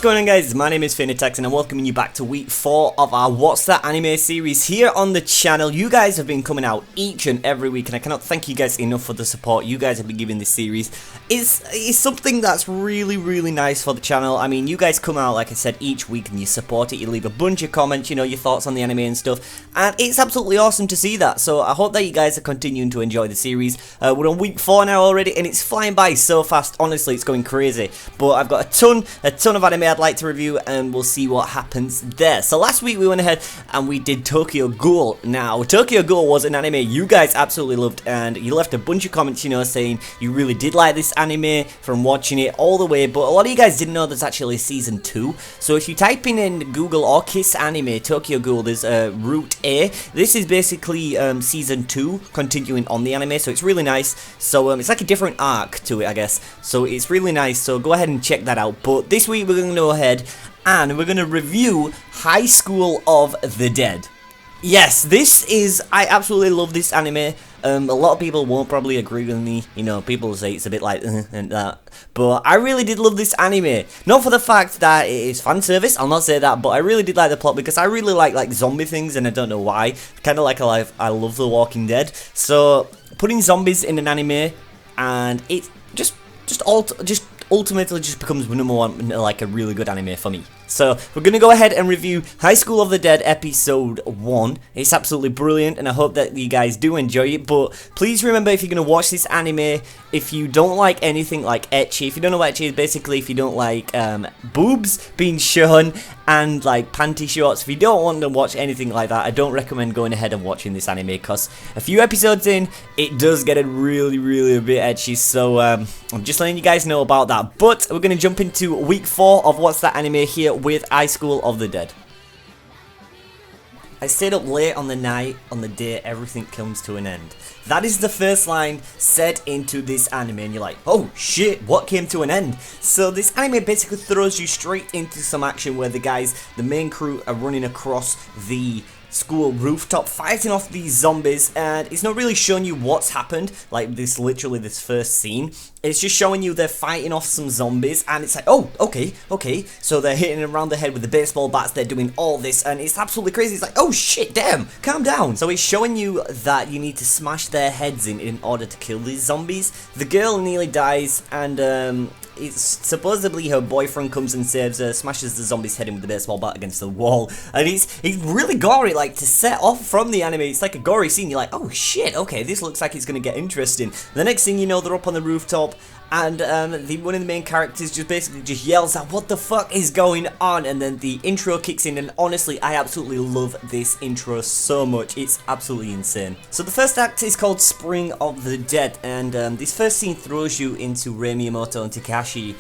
going on, guys? My name is Finitex and I'm welcoming you back to week 4 of our What's That Anime series here on the channel. You guys have been coming out each and every week and I cannot thank you guys enough for the support you guys have been giving this series. It's something that's really nice for the channel. I mean, you guys come out, like I said, each week and you support it. You leave a bunch of comments, you know, your thoughts on the anime and stuff, and it's absolutely awesome to see that. So I hope that you guys are continuing to enjoy the series. We're on week 4 now already and it's flying by so fast. Honestly, it's going crazy. But I've got a ton of anime I'd like to review and we'll see what happens there. So last week we went ahead and we did Tokyo Ghoul. Now, Tokyo Ghoul was an anime you guys absolutely loved and you left a bunch of comments, you know, saying you really did like this anime from watching it all the way, but a lot of you guys didn't know there's actually season 2. So if you type in Google or Kiss Anime Tokyo Ghoul, there's Route A. This is basically season 2 continuing on the anime, so it's really nice. So it's like a different arc to it, I guess. So it's really nice, so go ahead and check that out. But this week we're going to go ahead and we're going to review High School of the Dead. Yes, I absolutely love this anime. A lot of people won't probably agree with me, you know, people say it's a bit like and that, but I really did love this anime. Not for the fact that it is fan service, I'll not say that, but I really did like the plot because I really like zombie things and I don't know why. Kind of like I love The Walking Dead. So putting zombies in an anime and it just ultimately just becomes number one, like a really good anime for me. So we're going to go ahead and review High School of the Dead episode 1. It's absolutely brilliant and I hope that you guys do enjoy it, but please remember, if you're going to watch this anime, if you don't like anything like ecchi, if you don't know what ecchi is, basically if you don't like boobs being shown and like panty shorts, if you don't want to watch anything like that, I don't recommend going ahead and watching this anime because a few episodes in, it does get really a bit ecchi, so I'm just letting you guys know about that. But we're going to jump into week 4 of What's That Anime here with High School of the Dead. I stayed up late on the day everything comes to an end. That is the first line said into this anime and you're like, oh shit, what came to an end? So this anime basically throws you straight into some action where the main crew are running across the school rooftop fighting off these zombies, and it's not really showing you what's happened, like this first scene. It's just showing you they're fighting off some zombies and it's like, oh, okay, so they're hitting around the head with the baseball bats, they're doing all this and it's absolutely crazy. It's like, oh shit, damn, calm down. So it's showing you that you need to smash their heads in order to kill these zombies. The girl nearly dies and it's supposedly her boyfriend comes and saves her, smashes the zombie's head in with the baseball bat against the wall, and it's really gory. Like, to set off from the anime, it's like a gory scene. You're like, oh shit, okay, this looks like it's gonna get interesting. The next thing you know, they're up on the rooftop and one of the main characters just yells out, what the fuck is going on? And then the intro kicks in, and honestly, I absolutely love this intro so much. It's absolutely insane. So the first act is called Spring of the Dead, and this first scene throws you into Rei Miyamoto and Takashi.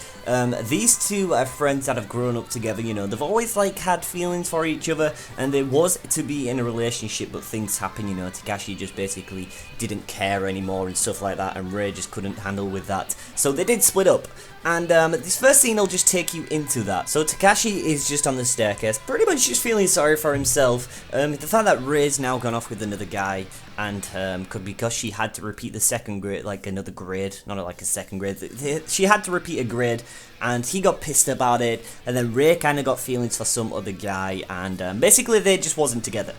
These two are friends that have grown up together, you know, they've always like had feelings for each other, and they was to be in a relationship, but things happen, you know, Takashi just basically didn't care anymore and stuff like that, and Rei just couldn't handle with that. So they did split up, and this first scene will just take you into that. So Takashi is just on the staircase, pretty much just feeling sorry for himself. The fact that Rei's now gone off with another guy, and because she had to repeat the second grade, like another grade, not like a second grade, she had to repeat a grade, and he got pissed about it, and then Rei kind of got feelings for some other guy, and basically they just wasn't together.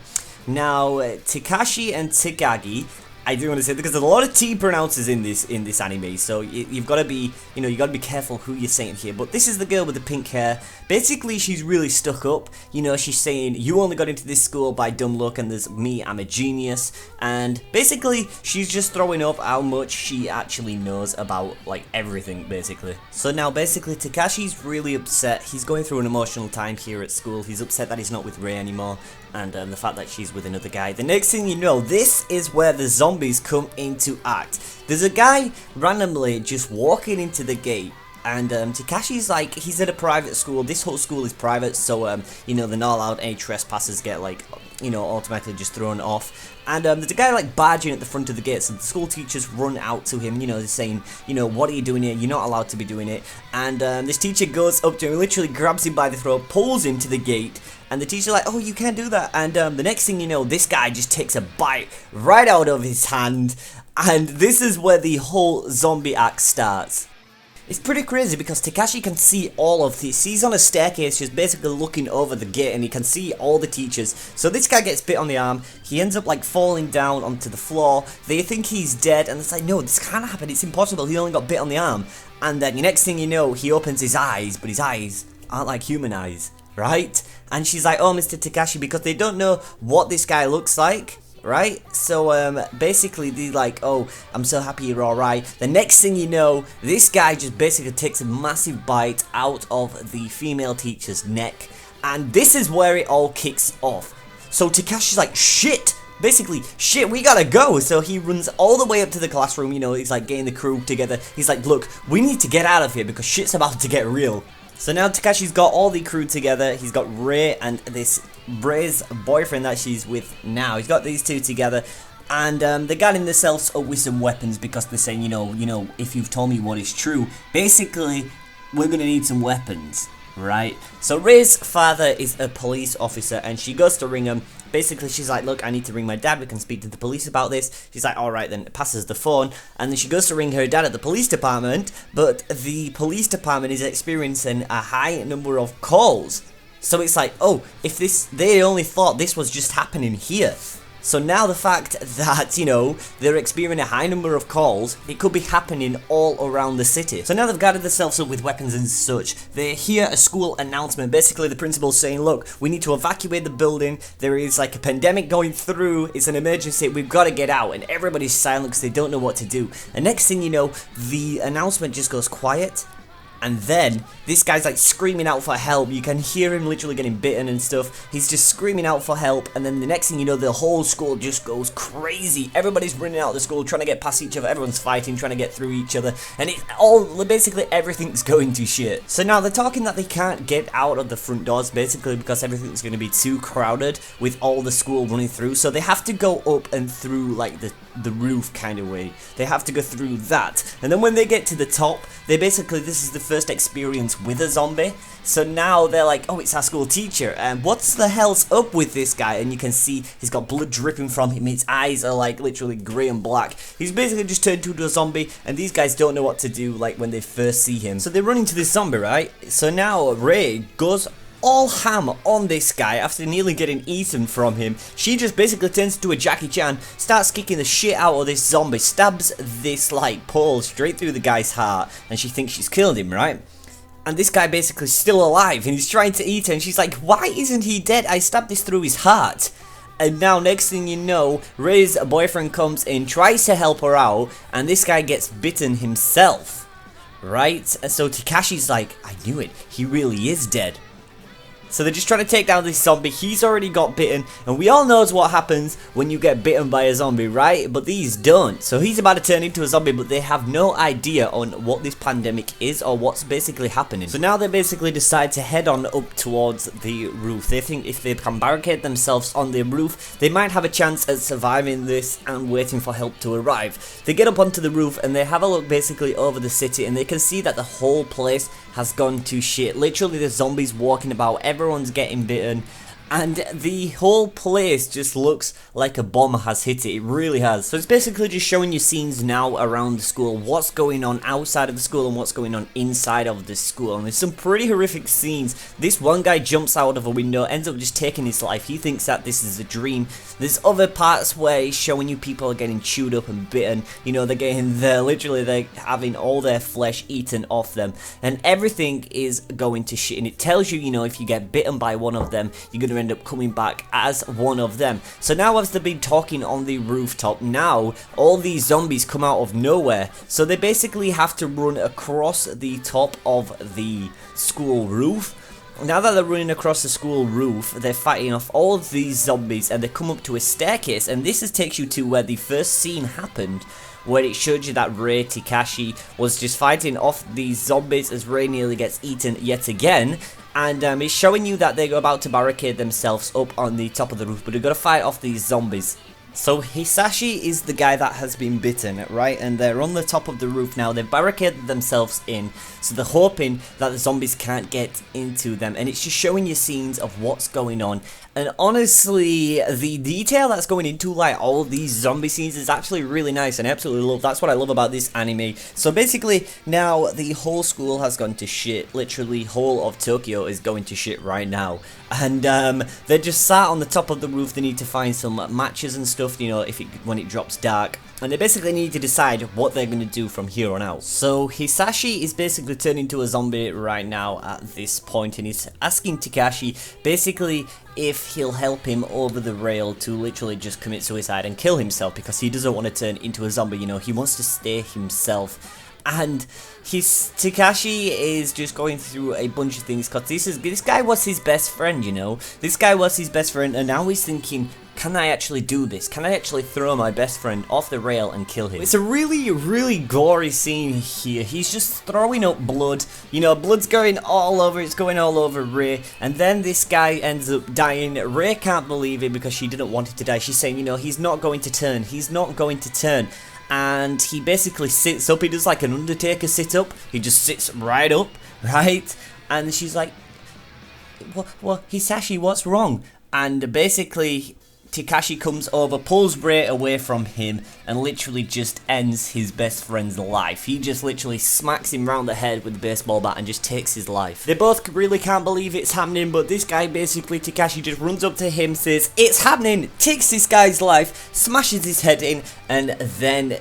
Now, Takashi and Takagi, I do want to say, because there's a lot of T pronouncers in this anime, so you've got to be, you know, you got to be careful who you're saying here. But this is the girl with the pink hair. Basically, she's really stuck up. You know, she's saying, you only got into this school by dumb luck, and there's me, I'm a genius. And basically, she's just throwing up how much she actually knows about, like, everything, basically. So now, basically, Takashi's really upset. He's going through an emotional time here at school. He's upset that he's not with Rei anymore, and the fact that she's with another guy. The next thing you know, this is where the zombies come into act. There's a guy randomly just walking into the gate, and Takashi's like, he's at a private school. This whole school is private, so you know, they're not allowed any trespassers get, like, you know, automatically just thrown off. And there's a guy like barging at the front of the gate, so the school teachers run out to him, you know, saying, you know, what are you doing here? You're not allowed to be doing it. And this teacher goes up to him, literally grabs him by the throat, pulls him to the gate, and the teacher's like, oh, you can't do that. And the next thing you know, this guy just takes a bite right out of his hand, and this is where the whole zombie act starts. It's pretty crazy because Takashi can see all of this. He's on a staircase just basically looking over the gate and he can see all the teachers. So this guy gets bit on the arm. He ends up like falling down onto the floor. They think he's dead and it's like, no, this can't happen. It's impossible. He only got bit on the arm. And then the next thing you know, he opens his eyes, but his eyes aren't like human eyes, right? And she's like, oh, Mr. Takashi, because they don't know what this guy looks like. Right, so basically they're like, oh, I'm so happy you're alright. The next thing you know, this guy just basically takes a massive bite out of the female teacher's neck, and this is where it all kicks off. So Takashi's like, shit, basically, shit, we gotta go. So he runs all the way up to the classroom, you know, he's like getting the crew together. He's like, look, we need to get out of here because shit's about to get real. So now Takashi's got all the crew together. He's got Ray and this Ray's boyfriend that she's with now. He's got these two together, and they're guarding themselves up with some weapons because they're saying, you know, if you've told me what is true, basically we're gonna need some weapons, right? So Ray's father is a police officer, and she goes to ring him. Basically, she's like, look, I need to ring my dad. We can speak to the police about this. She's like, all right, then passes the phone. And then she goes to ring her dad at the police department. But the police department is experiencing a high number of calls. So it's like, oh, if they only thought this was just happening here. So now the fact that, you know, they're experiencing a high number of calls, it could be happening all around the city. So now they've guarded themselves up with weapons and such. They hear a school announcement. Basically, the principal's saying, look, we need to evacuate the building. There is like a pandemic going through. It's an emergency. We've got to get out. And everybody's silent because they don't know what to do. And next thing you know, the announcement just goes quiet. And then, this guy's like screaming out for help. You can hear him literally getting bitten and stuff. He's just screaming out for help. And then the next thing you know, the whole school just goes crazy. Everybody's running out of the school, trying to get past each other. Everyone's fighting, trying to get through each other. And it's all, basically everything's going to shit. So now they're talking that they can't get out of the front doors, basically because everything's going to be too crowded with all the school running through. So they have to go up and through like the roof kind of way. They have to go through that. And then when they get to the top, they basically, this is the first experience with a zombie. So now they're like, oh, it's our school teacher, and what's the hell's up with this guy? And you can see he's got blood dripping from him. His eyes are like literally grey and black. He's basically just turned into a zombie, and these guys don't know what to do like when they first see him. So they run into this zombie, right? So now Ray goes all ham on this guy after nearly getting eaten from him. She just basically turns into a Jackie Chan, starts kicking the shit out of this zombie, stabs this like pole straight through the guy's heart, and she thinks she's killed him, right? And this guy basically is still alive and he's trying to eat her, and she's like, why isn't he dead? I stabbed this through his heart. And now next thing you know, Ray's boyfriend comes in, tries to help her out, and this guy gets bitten himself, right? So Takashi's like, I knew it, he really is dead. So they're just trying to take down this zombie. He's already got bitten, and we all knows what happens when you get bitten by a zombie, right? But these don't. So he's about to turn into a zombie, but they have no idea on what this pandemic is or what's basically happening. So now they basically decide to head on up towards the roof. They think if they can barricade themselves on the roof, they might have a chance at surviving this and waiting for help to arrive. They get up onto the roof and they have a look basically over the city, and they can see that the whole place has gone to shit. Literally, the zombies walking about, everyone's getting bitten, and the whole place just looks like a bomb has hit it. It really has. So it's basically just showing you scenes now around the school, what's going on outside of the school and what's going on inside of the school. And there's some pretty horrific scenes. This one guy jumps out of a window, ends up just taking his life. He thinks that this is a dream. There's other parts where he's showing you people are getting chewed up and bitten. You know, they're getting literally they're having all their flesh eaten off them, and everything is going to shit. And it tells you, you know, if you get bitten by one of them, you're gonna end up coming back as one of them. So now as they've been talking on the rooftop, now all these zombies come out of nowhere. So they basically have to run across the top of the school roof. Now that they're running across the school roof, they're fighting off all of these zombies, and they come up to a staircase, and this takes you to where the first scene happened, where it showed you that Ray Takashi was just fighting off these zombies as Ray nearly gets eaten yet again. And it's showing you that they're about to barricade themselves up on the top of the roof, but they've got to fight off these zombies. So Hisashi is the guy that has been bitten, right? And they're on the top of the roof now. They've barricaded themselves in, so they're hoping that the zombies can't get into them. And it's just showing you scenes of what's going on. And honestly, the detail that's going into like all of these zombie scenes is actually really nice, and I absolutely love. That's what I love about this anime. So basically, now the whole school has gone to shit. Literally, whole of Tokyo is going to shit right now. And they're just sat on the top of the roof. They need to find some matches and stuff, you know, when it drops dark. And they basically need to decide what they're going to do from here on out. So Hisashi is basically turned into a zombie right now at this point, and he's asking Takashi basically if he'll help him over the rail to literally just commit suicide and kill himself, because he doesn't want to turn into a zombie, you know, he wants to stay himself. And Takashi is just going through a bunch of things, because this guy was his best friend, you know. This guy was his best friend, and now he's thinking, can I actually do this? Can I actually throw my best friend off the rail and kill him? It's a really, really gory scene here. He's just throwing up blood. You know, blood's going all over. It's going all over Ray. And then this guy ends up dying. Ray can't believe it because she didn't want him to die. She's saying, you know, he's not going to turn. He's not going to turn. And he basically sits up. He does like an Undertaker sit up. He just sits right up, right? And she's like, what, Hisashi, what's wrong? And basically Takashi comes over, pulls Ray away from him, and literally just ends his best friend's life. He just literally smacks him round the head with the baseball bat and just takes his life. They both really can't believe it's happening, but this guy basically, Takashi, just runs up to him, says, it's happening, takes this guy's life, smashes his head in, and then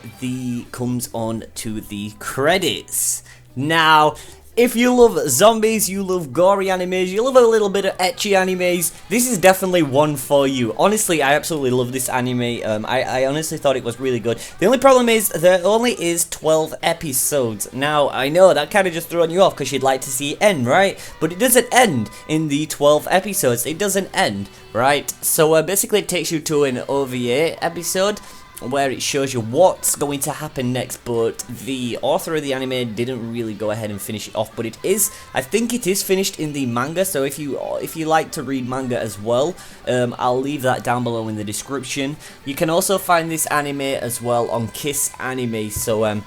comes on to the credits. Now, if you love zombies, you love gory animes, you love a little bit of ecchi animes, this is definitely one for you. Honestly, I absolutely love this anime. I honestly thought it was really good. The only problem is there only is 12 episodes. Now, I know that kind of just throwing you off because you'd like to see it end, right? But it doesn't end in the 12 episodes. It doesn't end, right? So basically it takes you to an OVA episode where it shows you what's going to happen next, but the author of the anime didn't really go ahead and finish it off. But it is, I think it is finished in the manga, so if you like to read manga as well, I'll leave that down below in the description. You can also find this anime as well on Kiss Anime, so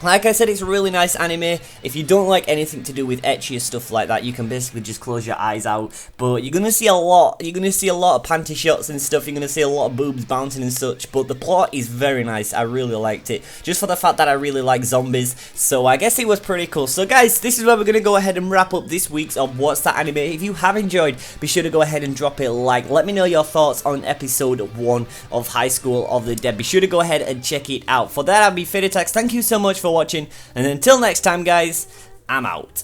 like I said, it's a really nice anime. If you don't like anything to do with ecchi or stuff like that, you can basically just close your eyes out. But you're gonna see a lot. You're gonna see a lot of panty shots and stuff. You're gonna see a lot of boobs bouncing and such. But the plot is very nice. I really liked it, just for the fact that I really like zombies. So I guess it was pretty cool. So guys, this is where we're gonna go ahead and wrap up this week's of What's That Anime. If you have enjoyed, be sure to go ahead and drop a like. Let me know your thoughts on episode 1 of High School of the Dead. Be sure to go ahead and check it out. For that, I'll be Faditax. Thank you so much for watching, and until next time guys, I'm out.